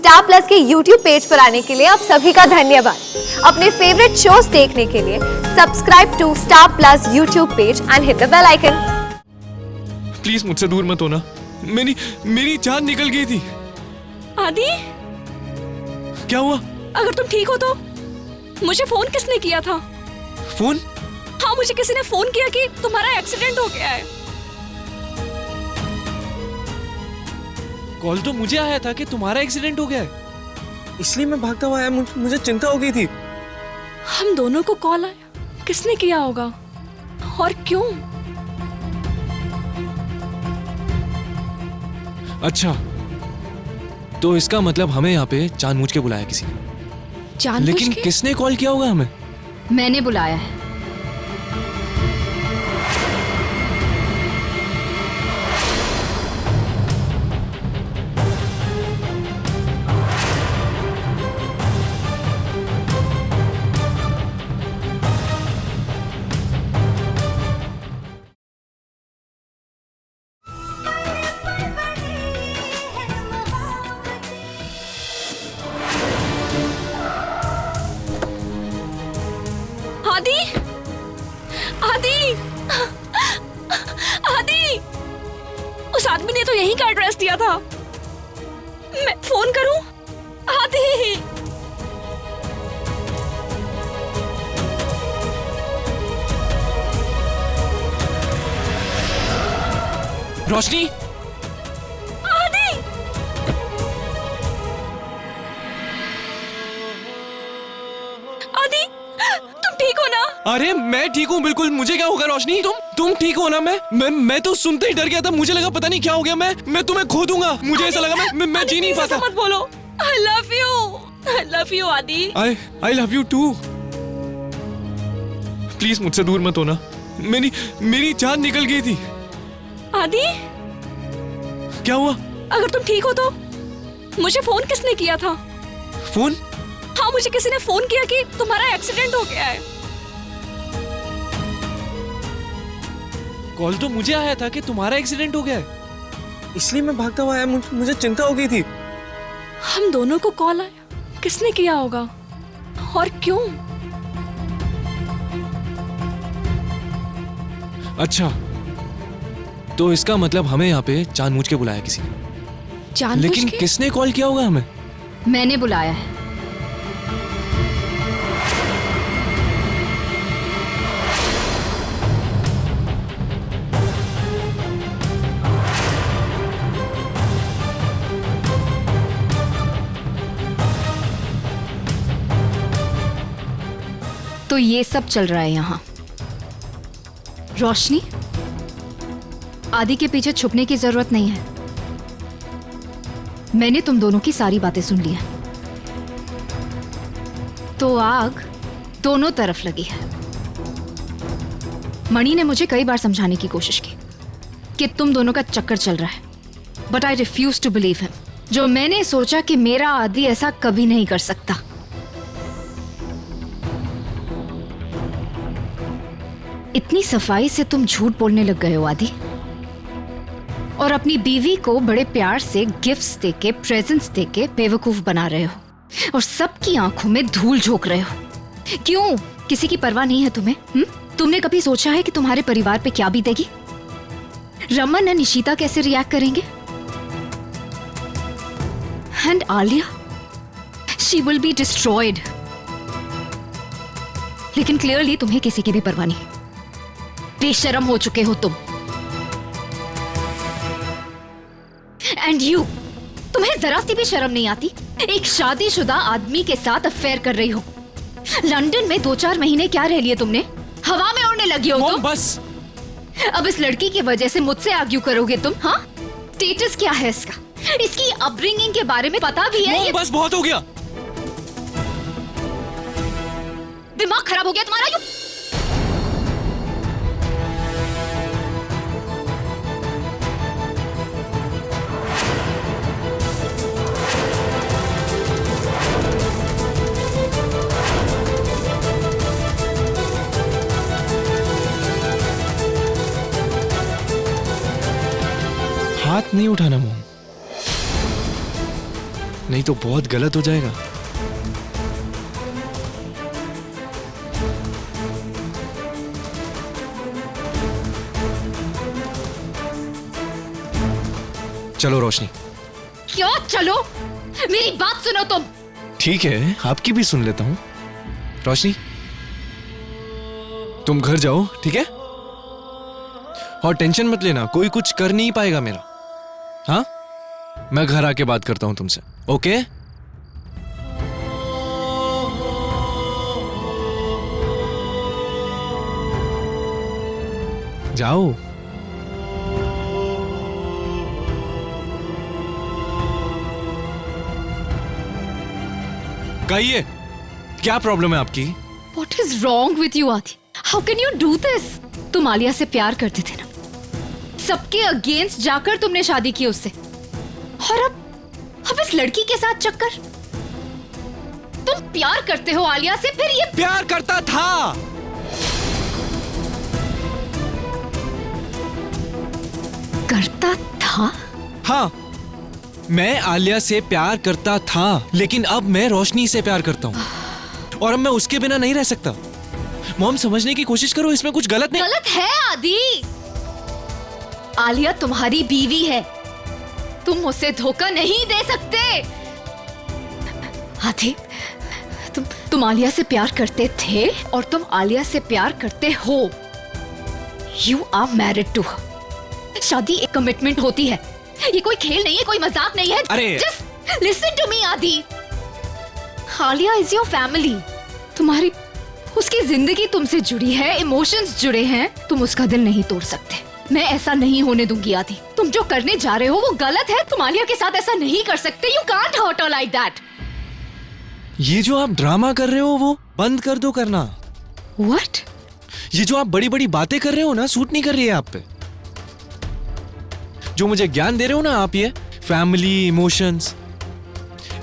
Star plus के YouTube page पर आने के लिए आप सभी का धन्यवाद। अपने फेवरेट शोज देखने के लिए subscribe to Star Plus YouTube page and hit the bell icon. Please मुझसे दूर मत होना। मेरी जान निकल गई थी। आदि, क्या हुआ? अगर तुम ठीक हो तो मुझे फोन किसने किया था? फोन? हाँ, मुझे किसी ने फोन किया कि तुम्हारा एक्सीडेंट हो गया है। कॉल तो मुझे आया था कि तुम्हारा एक्सीडेंट हो गया है, इसलिए मैं भागता हुआ आया। मुझे चिंता हो गई थी। हम दोनों को कॉल आया, किसने किया होगा और क्यों? अच्छा, तो इसका मतलब हमें यहाँ पे जानबूझ के बुलाया किसी ने। जानबूझ लेकिन के? किसने कॉल किया होगा हमें? मैंने बुलाया है। आदि, आदि, आदि, उस आदमी ने तो यहीं का एड्रेस दिया था। मैं फोन करूं? आदि, रोशनी, आदि, आदि, तुम ठीक हो ना? अरे मैं ठीक हूँ बिल्कुल। मुझे क्या होगा रोशनी? तुम ठीक हो ना? मैं तो सुनते ही डर गया था। मुझे लगा पता नहीं क्या हो गया। मैं तुम्हें खो दूंगा। मुझे ऐसा लगा मैं जी नहीं पाता। मत बोलो। I love you, I love you आदि। I love you too। Please मुझसे दूर मत होना। मेरी जान निकल गई थी। आदि, क्या हुआ? अगर तुम ठीक हो तो मुझे फोन किसने किया था? फोन? हाँ, मुझे किसी ने फोन किया कि तुम्हारा एक्सीडेंट हो गया है। कॉल तो मुझे आया था कि तुम्हारा एक्सीडेंट हो गया है, इसलिए मैं भागता हुआ आया। मुझे चिंता हो गई थी। हम दोनों को कॉल आया, किसने किया होगा और क्यों? अच्छा, तो इसका मतलब हमें यहाँ पे जानबूझ के बुलाया किसी ने। जानबूझ लेकिन के? किसने कॉल किया होगा हमें? मैंने बुलाया है। तो ये सब चल रहा है यहाँ। रोशनी, आदि के पीछे छुपने की जरूरत नहीं है। मैंने तुम दोनों की सारी बातें सुन ली हैं। तो आग दोनों तरफ लगी है। मणि ने मुझे कई बार समझाने की कोशिश की कि तुम दोनों का चक्कर चल रहा है, but I refuse to believe him. जो मैंने सोचा कि मेरा आदि ऐसा कभी नहीं कर सकता। इतनी सफाई से तुम झूठ बोलने लग गए हो आदि, और अपनी बीवी को बड़े प्यार से गिफ्ट्स देके, प्रेजेंट्स देके बेवकूफ बना रहे हो और सबकी आंखों में धूल झोंक रहे हो। क्यों? किसी की परवाह नहीं है तुम्हें? तुमने कभी सोचा है कि तुम्हारे परिवार पे क्या बीतेगी? रमन और निशिता कैसे रिएक्ट करेंगे? And Alia, she will be destroyed. लेकिन क्लियरली तुम्हें किसी की भी परवाह नहीं। बेशर्म हो चुके हो तुम। एंड यू, तुम्हें जरा सी भी शर्म नहीं आती? एक शादीशुदा आदमी के साथ अफेयर कर रही हो। लंदन में 2-4 महीने क्या रह लिए तुमने? हवा में उड़ने लगी हो तुम। बस। अब इस लड़की की वजह से मुझसे आर्ग्यू करोगे तुम? हाँ, स्टेटस क्या है इसका? इसकी अपब्रिंगिंग के बारे में पता भी है? बस बहुत हो गया। दिमाग खराब हो गया तुम्हारा? यू हाथ नहीं उठाना मोम। नहीं तो बहुत गलत हो जाएगा। चलो रोशनी। क्यों चलो? मेरी बात सुनो तुम। ठीक है, आपकी भी सुन लेता हूं। रोशनी, तुम घर जाओ, ठीक है? और टेंशन मत लेना, कोई कुछ कर नहीं पाएगा मेरा। हाँ, मैं घर आके बात करता हूं तुमसे, ओके? जाओ। कहिए, क्या प्रॉब्लम है आपकी? What is wrong with you, आदि? How can you do this? तुम आलिया से प्यार करते थे ना? सबके अगेंस्ट जाकर तुमने शादी की उससे, और अब इस लड़की के साथ चक्कर। तुम प्यार करते हो आलिया से, फिर ये प्यार करता था। करता था? हाँ, मैं आलिया से प्यार करता था, लेकिन अब मैं रोशनी से प्यार करता हूँ और अब मैं उसके बिना नहीं रह सकता। मॉम, समझने की कोशिश करो, इसमें कुछ गलत नहीं। गलत है आदि। आलिया तुम्हारी बीवी है, तुम उसे धोखा नहीं दे सकते। आदि, तुम आलिया से प्यार करते थे और तुम आलिया से प्यार करते हो। You are married to her. शादी एक कमिटमेंट होती है, ये कोई खेल नहीं है, कोई मजाक नहीं है। अरे जस्ट लिसन टू मी आदि। Alia is your family. तुम्हारी उसकी जिंदगी तुमसे जुड़ी है, इमोशंस जुड़े हैं, तुम उसका दिल नहीं तोड़ सकते। मैं ऐसा नहीं होने दूंगी आदि। तुम जो करने जा रहे हो वो गलत है। तुम आलिया के साथ ऐसा नहीं कर सकते। You can't hurt her like that. ये जो आप ड्रामा कर रहे हो वो बंद कर दो करना। व्हाट? ये जो आप बड़ी बड़ी बातें कर रहे हो ना, सूट नहीं कर रही है आप पे। जो मुझे ज्ञान दे रहे हो ना आप, ये फैमिली, इमोशंस,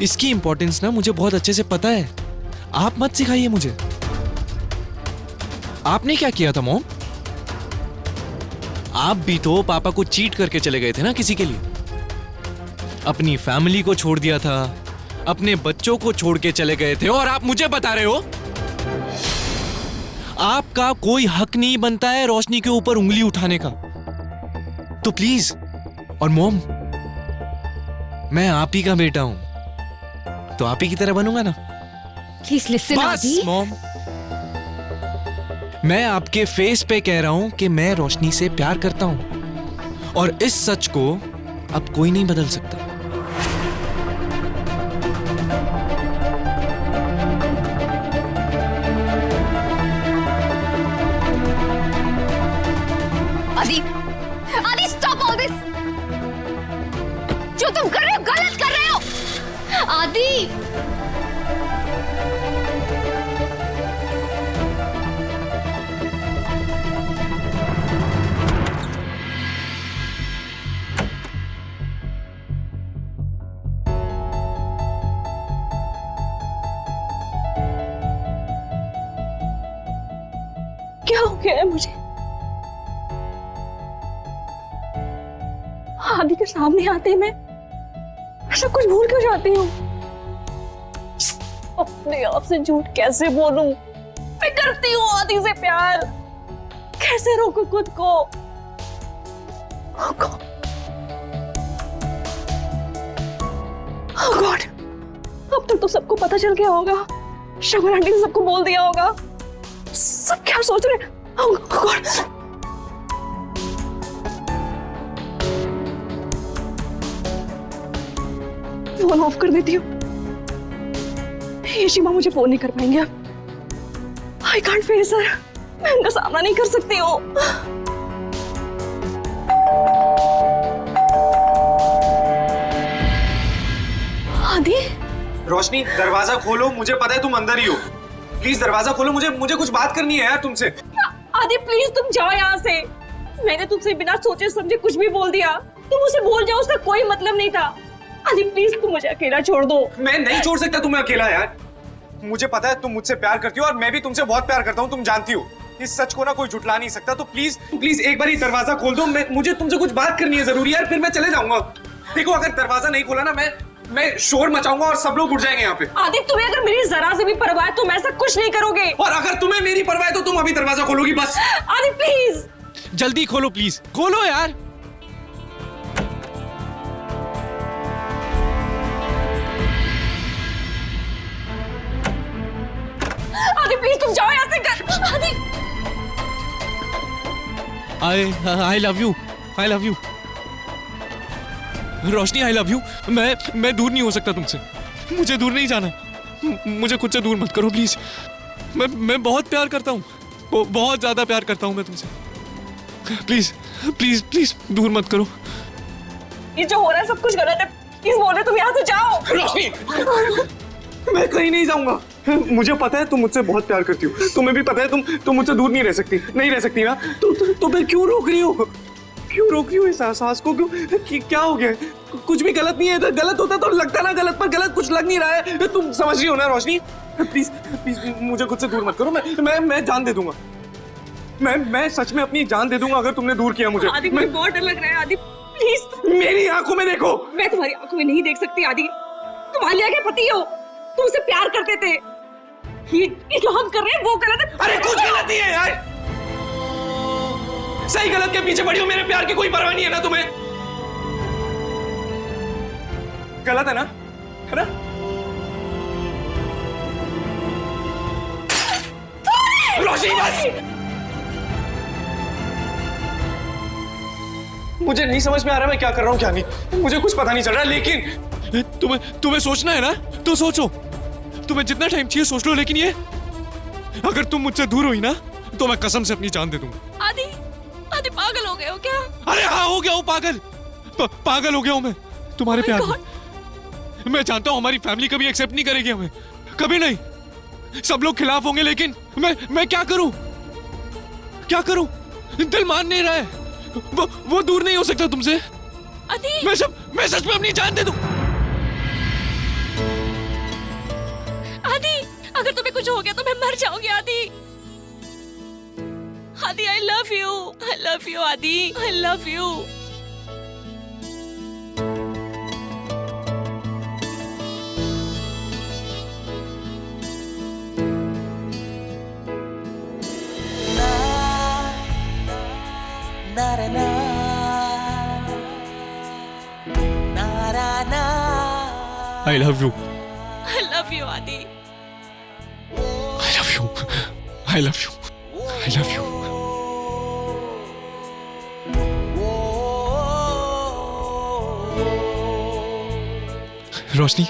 इसकी इंपॉर्टेंस ना मुझे बहुत अच्छे से पता है। आप मत सिखाइए मुझे। आपने क्या किया था मॉम? आप भी तो पापा को चीट करके चले गए थे ना किसी के लिए। अपनी फैमिली को छोड़ दिया था, अपने बच्चों को छोड़ के चले गए थे, और आप मुझे बता रहे हो आपका कोई हक नहीं बनता है रोशनी के ऊपर उंगली उठाने का। तो प्लीज, और मॉम, मैं आप ही का बेटा हूं, तो आप ही की तरह बनूंगा ना। प्लीज लिसन बस आदि। मॉम, मैं आपके फेस पे कह रहा हूं कि मैं रोशनी से प्यार करता हूं, और इस सच को अब कोई नहीं बदल सकता। आदि, आदि स्टॉप ऑल दिस। जो तुम कर रहे हो गलत कर रहे हो आदि। क्या हो गया है मुझे? आदि के सामने आते ही मैं सब कुछ भूल क्यों जाती हूँ? अपने आप से झूठ कैसे बोलूं? मैं करती हूँ आदि से प्यार, कैसे रोकूं खुद को? Oh God. Oh God. अब तक तो सबको पता चल गया होगा, शंकर आंटी ने सबको बोल दिया होगा। सब क्या सोच रहे हैं? Oh God. फोन ऑफ कर देती हूँ। यशिमा मुझे फोन नहीं कर पाएंगे अब। I can't face her. मैं उनका सामना नहीं कर सकती हूँ। आदि, रोशनी, दरवाजा खोलो, मुझे पता है तुम अंदर ही हो। प्लीज दरवाजा खोलो, मुझे कुछ बात करनी है यार तुमसे। आदि प्लीज तुम जाओ यहाँ से। मैंने तुमसे बिना सोचे समझे कुछ भी बोल दिया। तुम उसे भूल जाओ, उसका कोई मतलब नहीं था। आदि प्लीज तुम मुझे अकेला छोड़ दो। मैं नहीं छोड़ सकता तुम्हें अकेला यार। मुझे पता है तुम मुझसे प्यार करती हो और मैं भी तुमसे बहुत प्यार करता हूँ, तुम जानती हो। इस सच को ना कोई झुठला नहीं सकता। तो प्लीज एक बार ही दरवाजा खोल दो। मुझे तुमसे कुछ बात करनी है जरूरी यार, फिर मैं चले जाऊंगा। देखो, अगर दरवाजा नहीं खोला ना, मैं शोर मचाऊंगा और सब लोग उठ जाएंगे यहाँ पे। आदि तुम्हें अगर मेरी जरा से भी परवाह है तुम ऐसा कुछ नहीं करोगे। और अगर तुम्हें मेरी परवाह है तो तुम अभी दरवाजा खोलोगी बस। आदि प्लीज। जल्दी खोलो प्लीज, खोलो यार। आदि प्लीज तुम जाओ यहाँ से। आदि I love you, I love you Roshni, I love you. मैं दूर नहीं हो सकता तुमसे, मुझे दूर नहीं जाना। मुझे खुद से दूर मत करो प्लीज। मैं बहुत प्यार करता हूँ, बहुत ज्यादा प्यार करता हूँ मैं तुमसे। प्लीज प्लीज प्लीज दूर मत करो। ये जो हो रहा है सब कुछ गलत है। प्लीज बोले तुम यहाँ से जाओ। रोशनी, मैं कहीं नहीं जाऊंगा। मुझे पता है तुम मुझसे बहुत प्यार करती हो, तुम्हें भी पता है तुम मुझसे दूर नहीं रह सकती ना। तो फिर क्यों रोक रही हो? क्यों रोक रही हो इस एहसास को? क्यों? क्या हो गया? कुछ भी गलत नहीं है। गलत होता तो लगता ना गलत, पर गलत कुछ लग नहीं रहा है। तुम समझ रही हो ना रोशनी? प्लीज प्लीज मुझे खुद से दूर मत करो। मैं जान दे दूंगा। मैं सच में अपनी जान दे दूंगा अगर तुमने दूर किया मुझे। आदि मुझे बहुत डर लग रहा है। आदि प्लीज मेरी आंखों में देखो। मैं तुम्हारी आंखों में नहीं देख सकती। आदि तुम आलिया के पति हो, तुम उससे प्यार करते थे। ये जो हम कर रहे हैं वो गलत है। अरे कुछ गलत नहीं है यार। सही गलत के पीछे पड़ी हो। मेरे प्यार की कोई परवाह नहीं है ना तुम्हें? गलत है ना? है ना? रोशनी बस। मुझे नहीं समझ में आ रहा मैं क्या कर रहा हूँ क्या नहीं। मुझे कुछ पता नहीं चल रहा, लेकिन तुम्हें सोचना है ना तो सोचो। तुम्हें जितना टाइम चाहिए सोच लो, लेकिन ये अगर तुम मुझसे दूर हुई ना तो मैं कसम से अपनी जान दे दूंगा। आदि आदि पागल हो गए हो क्या? अरे हाँ, हो गया हूँ पागल। पागल हो गया हूँ मैं तुम्हारे प्यार में। मैं जानता हूँ हमारी फैमिली कभी एक्सेप्ट नहीं करेगी हमें, कभी नहीं। सब लोग खिलाफ होंगे, लेकिन मैं क्या करूं? क्या करूं? दिल मान नहीं रहा है। वो दूर नहीं हो सकता तुमसे। आदि मैं सच में अपनी जान दे दूं। आदि अगर तुम्हें कुछ हो गया तो मैं मर जाऊंगी। आदि आदि आई लव यू आदि, I love you. I love you. I love you आदि। I love you. I love you. I love you. रोशनी,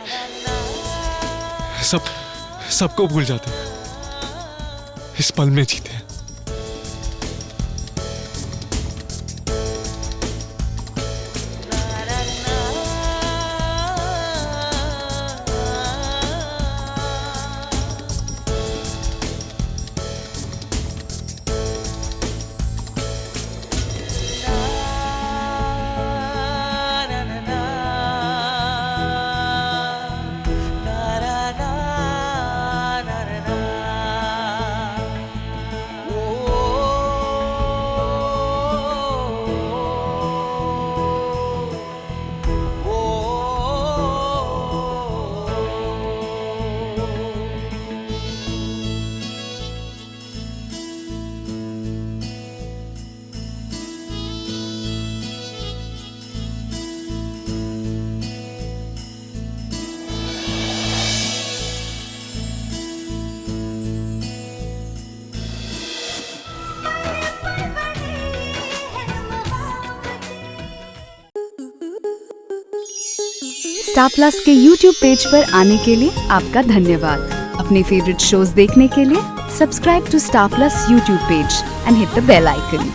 सबको भूल जाते हैं, इस पल में जीते हैं। स्टार प्लस के YouTube पेज पर आने के लिए आपका धन्यवाद। अपने फेवरेट शोज देखने के लिए subscribe to Star Plus YouTube page and hit the bell icon.